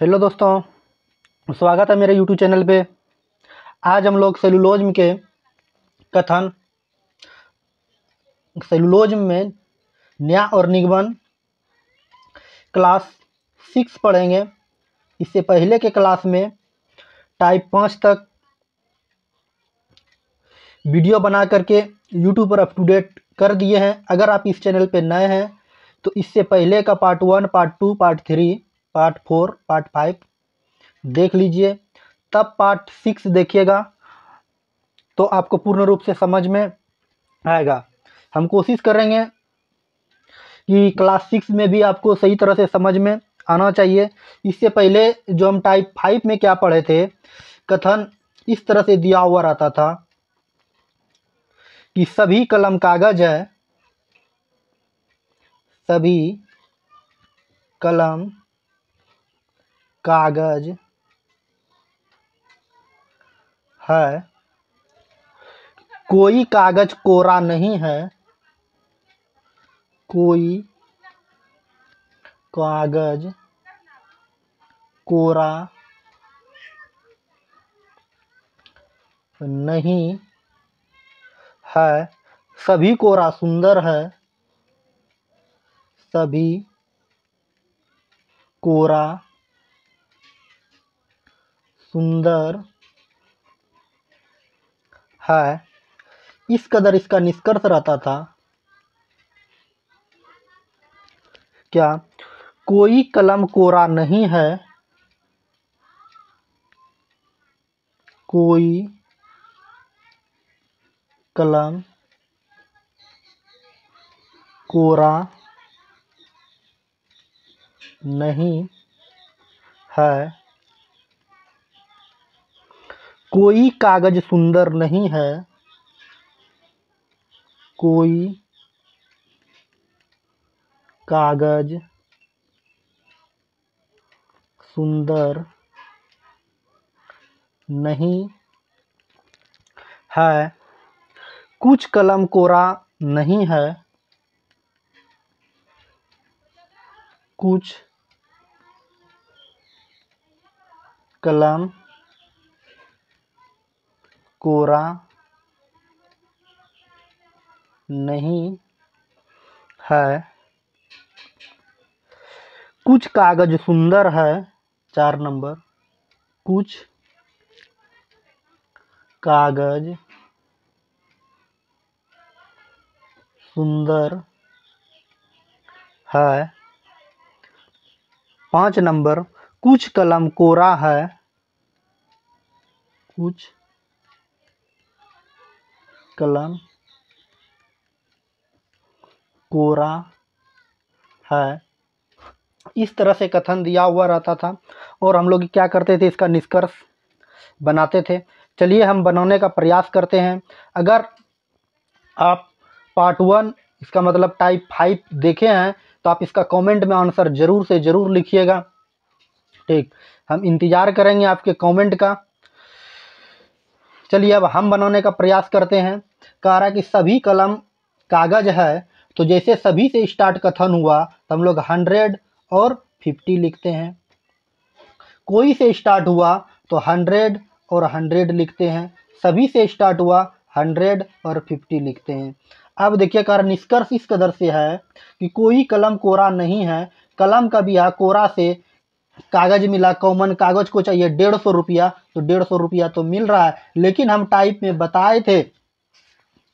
Hello दोस्तों, स्वागत है मेरे यूट्यूब चैनल पे। आज हम लोग सेलुलोज के कथन, सेलुलोज में न्याय और निगमन क्लास 6 पढ़ेंगे। इससे पहले के क्लास में टाइप 5 तक वीडियो बना करके यूट्यूब पर अप टू डेट कर दिए हैं। अगर आप इस चैनल पे नए हैं तो इससे पहले का part 1, part 2, part 3, part 4, part 5 देख लीजिए, तब पार्ट 6 देखिएगा तो आपको पूर्ण रूप से समझ में आएगा। हम कोशिश करेंगे कि क्लास 6 में भी आपको सही तरह से समझ में आना चाहिए। इससे पहले जो हम टाइप 5 में क्या पढ़े थे, कथन इस तरह से दिया हुआ रहता था कि सभी कलम कागज है, सभी कलम कागज है, कोई कागज कोरा नहीं है, कोई कागज कोरा नहीं है, सभी कोरा सुंदर है, सभी कोरा सुंदर है। इस कदर इसका निष्कर्ष रहता था क्या, कोई कलम कोरा नहीं है, कोई कलम कोरा नहीं है, कोई कागज सुंदर नहीं है, कोई कागज सुंदर नहीं है, कुछ कलम कोरा नहीं है, कुछ कलम कोरा नहीं है, कुछ कागज सुंदर है। 4 नंबर, कुछ कागज सुंदर है। 5 नंबर, कुछ कलम कोरा है, कुछ कलम कोरा है। इस तरह से कथन दिया हुआ रहता था और हम लोग क्या करते थे, इसका निष्कर्ष बनाते थे। चलिए हम बनाने का प्रयास करते हैं। अगर आप पार्ट 1, इसका मतलब टाइप 5 देखे हैं तो आप इसका कमेंट में आंसर ज़रूर से ज़रूर लिखिएगा। ठीक, हम इंतज़ार करेंगे आपके कमेंट का। चलिए अब हम बनाने का प्रयास करते हैं। कह रहा है कि सभी कलम कागज है, तो जैसे सभी से स्टार्ट कथन हुआ तो हम लोग 100 और 50 लिखते हैं। कोई से स्टार्ट हुआ तो 100 और 100 लिखते हैं। सभी से स्टार्ट हुआ 100 और 50 लिखते हैं। अब देखिए कारण निष्कर्ष इस कदर से है कि कोई कलम कोरा नहीं है। कलम का भी है, कोरा से कागज मिला, कॉमन कागज को चाहिए 150 रुपया, तो 150 रुपया तो मिल रहा है। लेकिन हम टाइप में बताए थे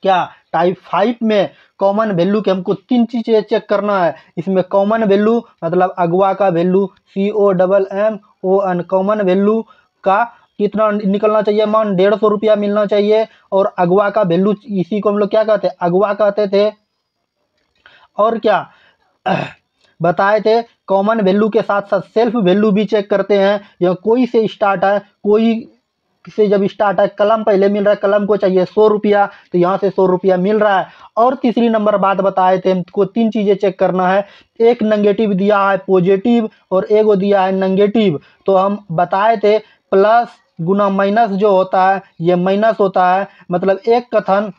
क्या, टाइप 5 में कॉमन वैल्यू के हमको 3 चीज़ें चेक करना है। इसमें कॉमन वैल्यू मतलब अगवा का वैल्यू COMMON, कॉमन वैल्यू का कितना निकलना चाहिए, मान 150 रुपया मिलना चाहिए। और अगवा का वैल्यू, इसी को हम लोग क्या कहते हैं, अगवा कहते थे। और क्या बताए थे, कॉमन वैल्यू के साथ साथ सेल्फ वैल्यू भी चेक करते हैं। या कोई से स्टार्ट है, कोई से जब स्टार्ट है, कलम पहले मिल रहा है, कलम को चाहिए 100 रुपया, तो यहाँ से 100 रुपया मिल रहा है। और तीसरी नंबर बात बताए थे, हमको 3 चीज़ें चेक करना है। एक नेगेटिव दिया है पॉजिटिव और एक दिया है नेगेटिव। तो हम बताए थे प्लस गुना माइनस जो होता है ये माइनस होता है, मतलब एक कथन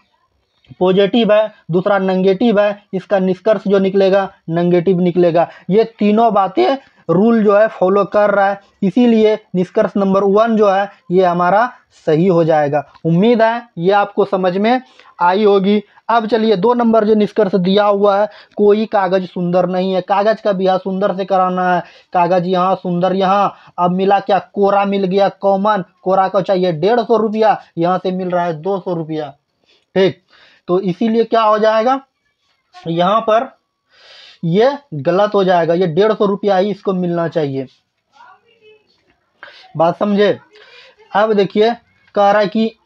पॉजिटिव है, दूसरा नेगेटिव है, इसका निष्कर्ष जो निकलेगा नेगेटिव निकलेगा। ये तीनों बातें रूल जो है फॉलो कर रहा है, इसीलिए निष्कर्ष नंबर 1 जो है ये हमारा सही हो जाएगा। उम्मीद है ये आपको समझ में आई होगी। अब चलिए 2 नंबर जो निष्कर्ष दिया हुआ है, कोई कागज सुंदर नहीं है। कागज का ब्याह सुंदर से कराना है, कागज यहाँ सुंदर यहाँ, अब मिला क्या, कोरा मिल गया कॉमन, कोरा को चाहिए 150 रुपया, यहाँ से मिल रहा है 200 रुपया। ठीक, तो इसीलिए क्या हो जाएगा, यहाँ पर ये गलत हो जाएगा, ये 150 रुपया ही इसको मिलना चाहिए। बात समझे। अब देखिए कह रहा है कि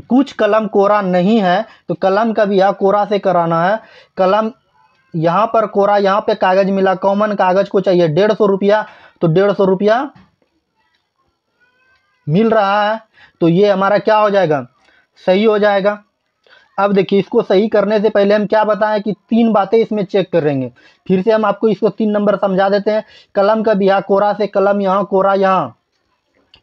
कुछ कलम कोरा नहीं है, तो कलम का भी यहाँ कोरा से कराना है। कलम यहाँ पर कोरा, यहाँ पे कागज मिला कॉमन, कागज को चाहिए 150 रुपया, तो 150 रुपया मिल रहा है, तो ये हमारा क्या हो जाएगा, सही हो जाएगा। अब देखिए इसको सही करने से पहले हम क्या बताएं कि 3 बातें इसमें चेक करेंगे। फिर से हम आपको इसको 3 नंबर समझा देते हैं। कलम का बिहा कोरा से, कलम यहाँ कोरा यहाँ,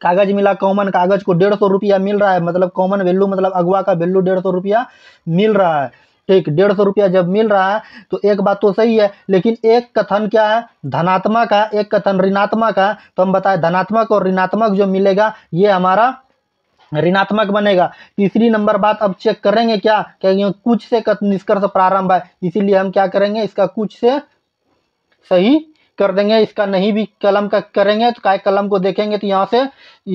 कागज मिला कॉमन, कागज को 150 रुपया मिल रहा है, मतलब कॉमन वैल्यू मतलब अगवा का वैल्यू 150 रुपया मिल रहा है। ठीक, 150 रुपया जब मिल रहा है तो एक बात तो सही है, लेकिन एक कथन क्या है, धनात्मक है, एक कथन ऋणात्मक है। तो हम बताएं धनात्मक और ऋणात्मक जो मिलेगा ये हमारा ऋणात्मक बनेगा। तीसरी नंबर बात अब चेक करेंगे क्या, कुछ से निष्कर्ष प्रारंभ है, इसीलिए हम क्या करेंगे, इसका कुछ से सही कर देंगे। इसका नहीं भी कलम का करेंगे तो काय कलम को देखेंगे तो यहाँ से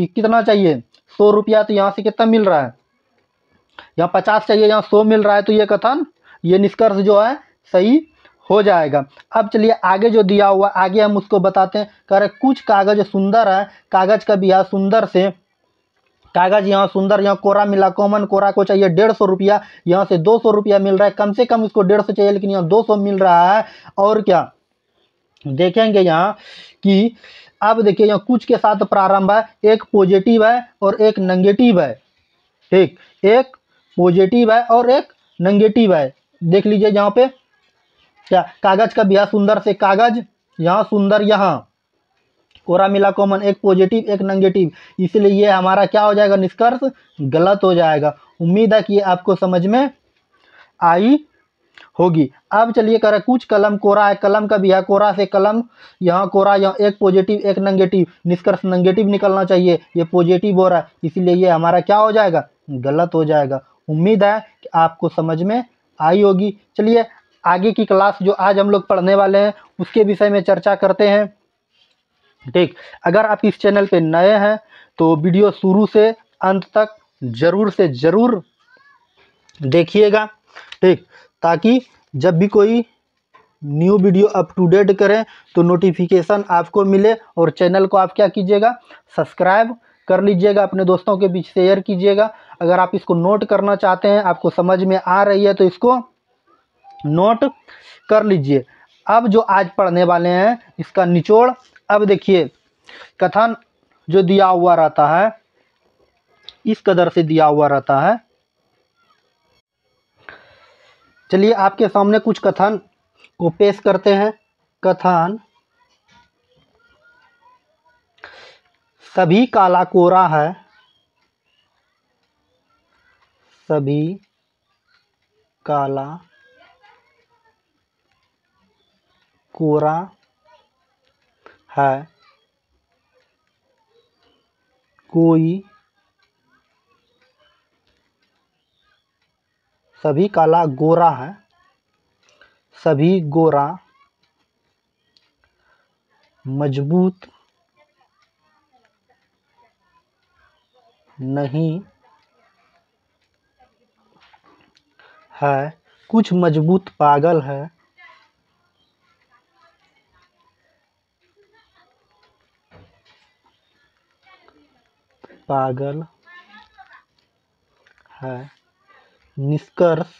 कितना चाहिए 100 रुपया, तो यहाँ से कितना मिल रहा है, यहाँ 50 चाहिए, यहाँ 100 मिल रहा है, तो ये कथन, ये निष्कर्ष जो है सही हो जाएगा। अब चलिए आगे जो दिया हुआ आगे हम उसको बताते हैं। कह रहे कुछ कागज सुंदर है, कागज का बिहा सुंदर से, कागज यहाँ सुंदर, यहाँ कोरा मिला कॉमन, कोरा को चाहिए 150 रुपया, यहाँ से 200 रुपया मिल रहा है, कम से कम इसको 150 चाहिए लेकिन यहाँ 200 मिल रहा है। और क्या देखेंगे यहाँ कि अब देखिए यहाँ कुछ के साथ प्रारंभ है, एक पॉजिटिव है और एक नेगेटिव है। ठीक, एक पॉजिटिव है और एक नेगेटिव है। देख लीजिए यहाँ पे क्या, कागज का बिहा सुंदर से, कागज यहाँ सुंदर यहाँ, कोरा मिला कॉमन, एक पॉजिटिव एक नेगेटिव, इसलिए ये हमारा क्या हो जाएगा, निष्कर्ष गलत हो जाएगा। उम्मीद है कि ये आपको समझ में आई होगी। अब चलिए करें कुछ कलम कोरा है, कलम का बिहा कोरा से, कलम यहाँ कोरा, यहाँ एक पॉजिटिव एक नेगेटिव, निष्कर्ष नेगेटिव निकलना चाहिए, ये पॉजिटिव हो रहा है, इसीलिए ये हमारा क्या हो जाएगा, गलत हो जाएगा। उम्मीद है कि आपको समझ में आई होगी। चलिए आगे की क्लास जो आज हम लोग पढ़ने वाले हैं उसके विषय में चर्चा करते हैं। ठीक, अगर आप इस चैनल पे नए हैं तो वीडियो शुरू से अंत तक जरूर से जरूर देखिएगा। ठीक, ताकि जब भी कोई new video up to date करें तो नोटिफिकेशन आपको मिले, और चैनल को आप क्या कीजिएगा, सब्सक्राइब कर लीजिएगा, अपने दोस्तों के बीच शेयर कीजिएगा। अगर आप इसको नोट करना चाहते हैं, आपको समझ में आ रही है, तो इसको नोट कर लीजिए। अब जो आज पढ़ने वाले हैं इसका निचोड़, अब देखिए कथन जो दिया हुआ रहता है इस कदर से दिया हुआ रहता है। चलिए आपके सामने कुछ कथन को पेश करते हैं। कथन, सभी काला कोरा है, सभी काला कोरा है, कोई, सभी काला गोरा है, सभी गोरा मजबूत नहीं है, कुछ मजबूत पागल है, पागल है। निष्कर्ष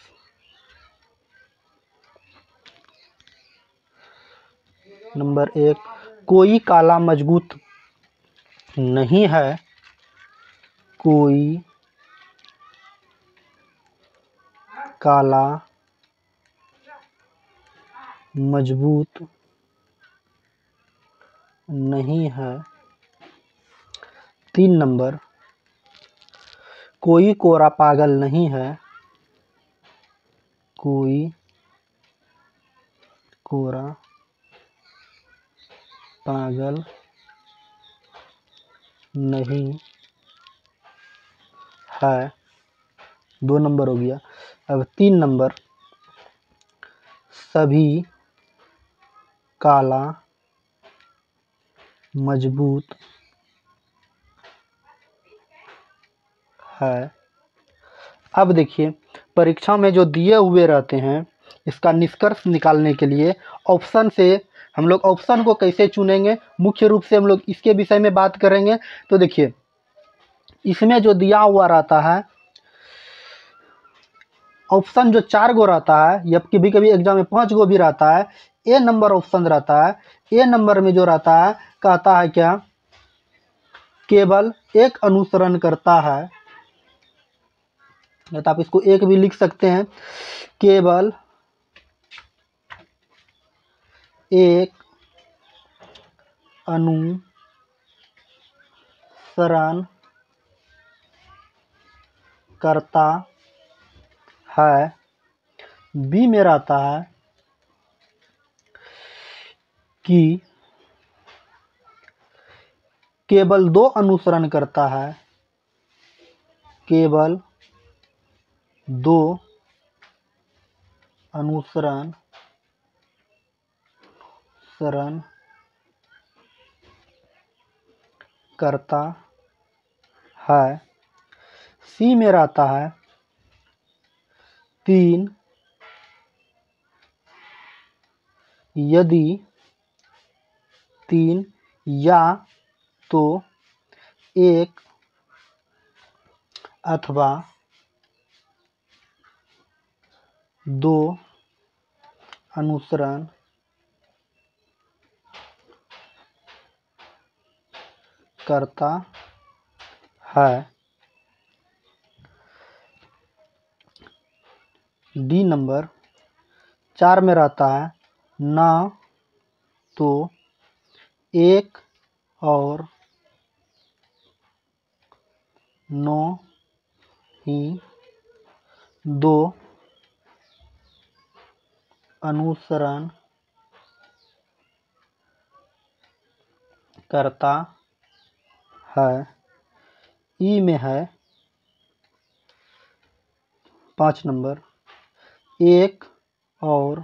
नंबर 1, कोई काला मजबूत नहीं है, कोई काला मजबूत नहीं है। 3 नंबर, कोई कोरा पागल नहीं है, कोई कोरा पागल नहीं है। 2 नंबर हो गया। अब 3 नंबर, सभी काला मजबूत है। अब देखिए, परीक्षा में जो दिए हुए रहते हैं, इसका निष्कर्ष निकालने के लिए ऑप्शन से हम लोग ऑप्शन को कैसे चुनेंगे, मुख्य रूप से हम लोग इसके विषय में बात करेंगे। तो देखिए, इसमें जो दिया हुआ रहता है ऑप्शन, जो 4 गो रहता है, या कभी कभी एग्जाम में 5 गो भी रहता है। ए नंबर ऑप्शन रहता है। ए नंबर में जो रहता है, कहता है क्या, केवल एक अनुसरण करता है, या तो आप इसको एक भी लिख सकते हैं, केवल एक अनुसरण करता है। बी में रहता है कि केवल 2 अनुसरण करता है, केवल 2 अनुसरण करता है। सी में रहता है 3, यदि 3 या तो 1 अथवा 2 अनुसरण करता है। डी नंबर 4 में रहता है, ना तो 1 और नो ही 2 अनुसरण करता है। ई में है 5 नंबर, 1 और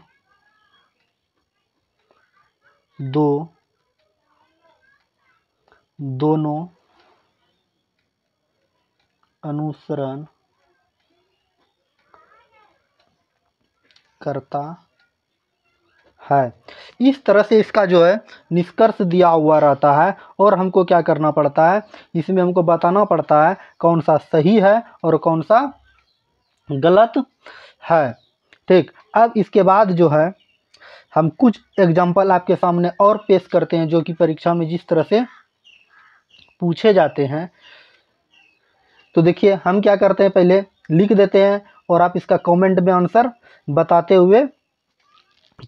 2 दोनों अनुसरण करता है। इस तरह से इसका जो है निष्कर्ष दिया हुआ रहता है, और हमको क्या करना पड़ता है, इसमें हमको बताना पड़ता है कौन सा सही है और कौन सा गलत है। ठीक, अब इसके बाद जो है हम कुछ एग्जाम्पल आपके सामने और पेश करते हैं, जो कि परीक्षा में जिस तरह से पूछे जाते हैं। तो देखिए, हम क्या करते हैं, पहले लिख देते हैं और आप इसका कमेंट में आंसर बताते हुए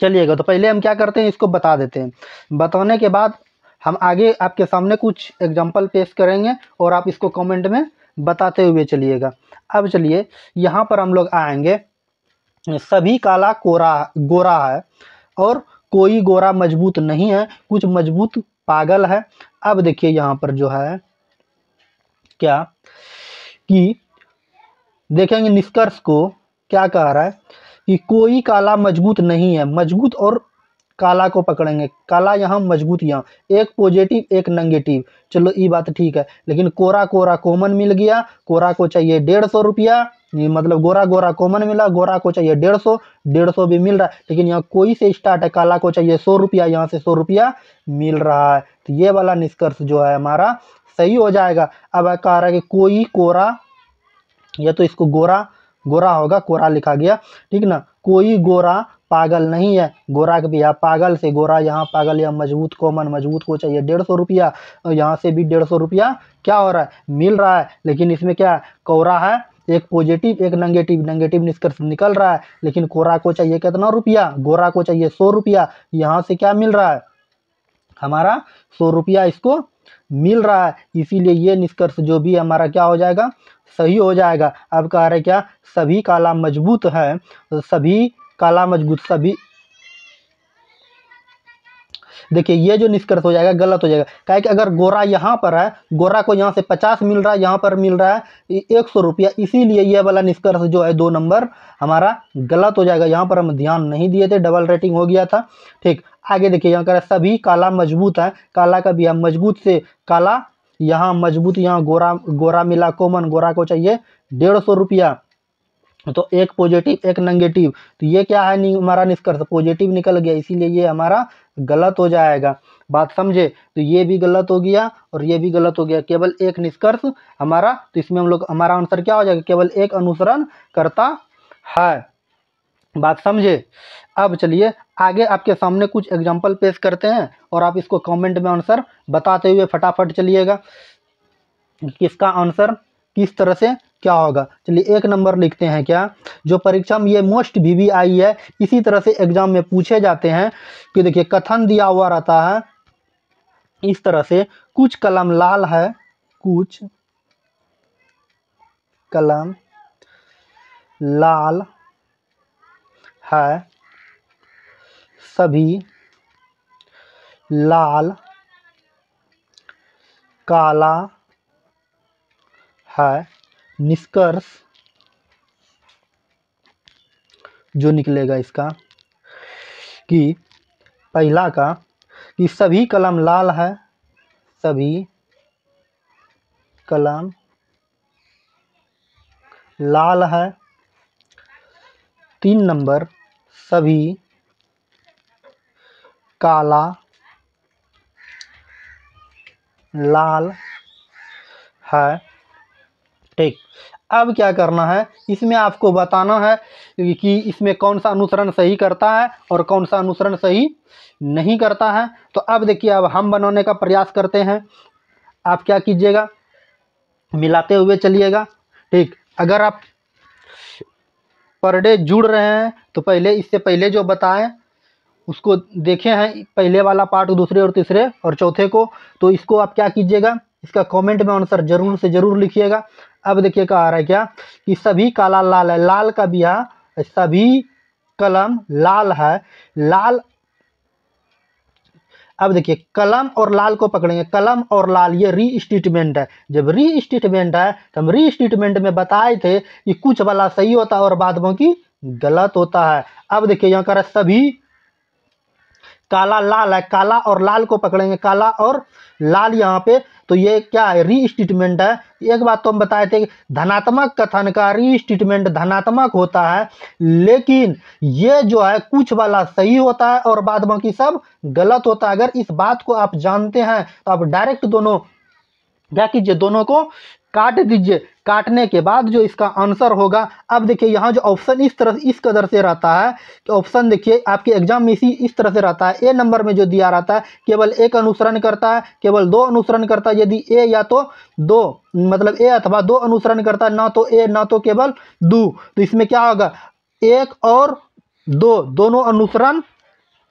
चलिएगा। तो पहले हम क्या करते हैं, इसको बता देते हैं। बताने के बाद हम आगे आपके सामने कुछ एग्जाम्पल पेश करेंगे और आप इसको कमेंट में बताते हुए चलिएगा। अब चलिए, यहाँ पर हम लोग आएंगे, सभी काला गोरा है और कोई गोरा मजबूत नहीं है, कुछ मजबूत पागल है। अब देखिए, यहाँ पर जो है क्या कि देखेंगे निष्कर्ष को, क्या कह रहा है कि कोई काला मजबूत नहीं है। मजबूत और काला को पकड़ेंगे, काला यहाँ मजबूत यहाँ, एक पॉजिटिव एक नेगेटिव। चलो ये बात ठीक है, लेकिन कोरा कोरा कॉमन मिल गया, कोरा को चाहिए 150 रुपया, मतलब गोरा गोरा कॉमन मिला, गोरा को चाहिए 150, 150 भी मिल रहा है, लेकिन यहाँ कोई से स्टार्ट है, काला को चाहिए 100 रुपया, यहाँ से 100 रुपया मिल रहा है। तो ये वाला निष्कर्ष जो है हमारा सही हो जाएगा। अब कह रहा है कि कोई कोरा, या तो इसको गोरा गोरा होगा, कोरा लिखा गया, ठीक ना, कोई गोरा पागल नहीं है। गोरा के भी यहाँ पागल से गोरा, यहाँ पागल, यहाँ मजबूत कॉमन, मजबूत को चाहिए 150 रुपया, और यहाँ से भी 150 रुपया क्या हो रहा है, मिल रहा है। लेकिन इसमें क्या कोरा है, एक पॉजिटिव एक नेगेटिव, नेगेटिव निष्कर्ष निकल रहा है, लेकिन कोरा को चाहिए कितना रुपया, गोरा को चाहिए 100 रुपया, यहाँ से क्या मिल रहा है, हमारा 100 रुपया इसको मिल रहा है। इसीलिए ये निष्कर्ष जो भी हमारा क्या हो जाएगा, सही हो जाएगा। अब कह रहे क्या, सभी काला मजबूत है, तो सभी काला मजबूत, देखिए ये जो निष्कर्ष हो जाएगा गलत हो जाएगा, क्या है कि अगर गोरा यहाँ पर है, गोरा को यहाँ से 50 मिल रहा है, यहाँ पर मिल रहा है 100 रुपया, इसीलिए ये वाला निष्कर्ष जो है 2 नंबर हमारा गलत हो जाएगा। यहाँ पर हम ध्यान नहीं दिए थे, डबल रेटिंग हो गया था। ठीक, आगे देखिए यहाँ कर सभी काला मजबूत है, काला का भी हम मजबूत से काला, यहाँ मजबूत, यहाँ गोरा, गोरा मिला कॉमन, गोरा को चाहिए 150 रुपया, तो एक पॉजिटिव एक नेगेटिव, तो ये क्या है हमारा निष्कर्ष पॉजिटिव निकल गया, इसीलिए ये हमारा गलत हो जाएगा। बात समझे? तो ये भी गलत हो गया और ये भी गलत हो गया, केवल एक निष्कर्ष हमारा, तो इसमें हम लोग हमारा आंसर क्या हो जाएगा, केवल एक अनुसरण करता है। बात समझे? अब चलिए आगे आपके सामने कुछ एग्जाम्पल पेश करते हैं और आप इसको कमेंट में आंसर बताते हुए फटाफट चलिएगा किसका आंसर किस तरह से क्या होगा। चलिए 1 नंबर लिखते हैं, क्या जो परीक्षा में ये मोस्ट VVI है, इसी तरह से एग्जाम में पूछे जाते हैं कि देखिए कथन दिया हुआ रहता है इस तरह से, कुछ कलम लाल है, कुछ कलम लाल है, सभी लाल काला है, निष्कर्ष जो निकलेगा इसका कि पहला का कि सभी कलम लाल है, सभी कलम लाल है। 3 नंबर सभी काला लाल है। ठीक, अब क्या करना है, इसमें आपको बताना है कि इसमें कौन सा अनुसरण सही करता है और कौन सा अनुसरण सही नहीं करता है। तो अब देखिए, अब हम बनाने का प्रयास करते हैं। आप क्या कीजिएगा, मिलाते हुए चलिएगा। ठीक, अगर आप पर डे जुड़ रहे हैं तो पहले, इससे पहले जो बताएं उसको देखे हैं, पहले वाला पार्ट, दूसरे और तीसरे और चौथे को, तो इसको आप क्या कीजिएगा, इसका कमेंट में आंसर जरूर से जरूर लिखिएगा। अब देखिए क्या आ रहा है, क्या कि सभी काला लाल है, लाल का भी है, सभी कलम लाल है, लाल। अब देखिए कलम और लाल को पकड़ेंगे, कलम और लाल ये री स्टेटमेंट है। जब री स्टेटमेंट है तो हम री स्टेटमेंट में बताए थे कि कुछ वाला सही होता है और बाद बाकी गलत होता है। अब देखिए यहाँ कर सभी काला लाल है, काला और लाल को पकड़ेंगे, काला और लाल यहाँ पे, तो ये क्या है, री स्टेटमेंट है। एक बात तो हम बताए थे कि धनात्मक कथन का री स्टेटमेंट धनात्मक होता है, लेकिन ये जो है कुछ वाला सही होता है और बाद बाकी सब गलत होता है। अगर इस बात को आप जानते हैं तो आप डायरेक्ट दोनों क्या कीजिए, दोनों को काट दीजिए। काटने के बाद जो इसका आंसर होगा, अब देखिए यहाँ जो ऑप्शन इस तरह इस कदर से रहता है कि ऑप्शन देखिए आपके एग्जाम में इस तरह से रहता है। ए नंबर में जो दिया रहता है केवल एक अनुसरण करता है, केवल 2 अनुसरण करता है। यदि ए या तो 2 मतलब ए अथवा 2 अनुसरण करता है, ना तो ए ना तो केवल 2, तो इसमें क्या होगा, 1 और 2 दोनों अनुसरण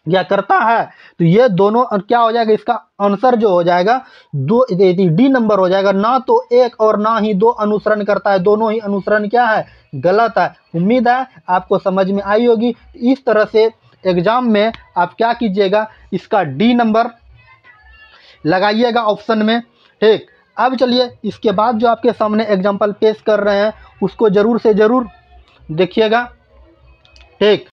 क्या करता है, तो ये दोनों क्या हो जाएगा, इसका आंसर जो हो जाएगा 2 डी नंबर हो जाएगा। ना तो 1 और ना ही 2 अनुसरण करता है, दोनों ही अनुसरण क्या है, गलत है। उम्मीद है आपको समझ में आई होगी। इस तरह से एग्जाम में आप क्या कीजिएगा, इसका डी नंबर लगाइएगा ऑप्शन में। ठीक, अब चलिए इसके बाद जो आपके सामने एग्जाम्पल पेश कर रहे हैं उसको जरूर से जरूर देखिएगा। ठीक।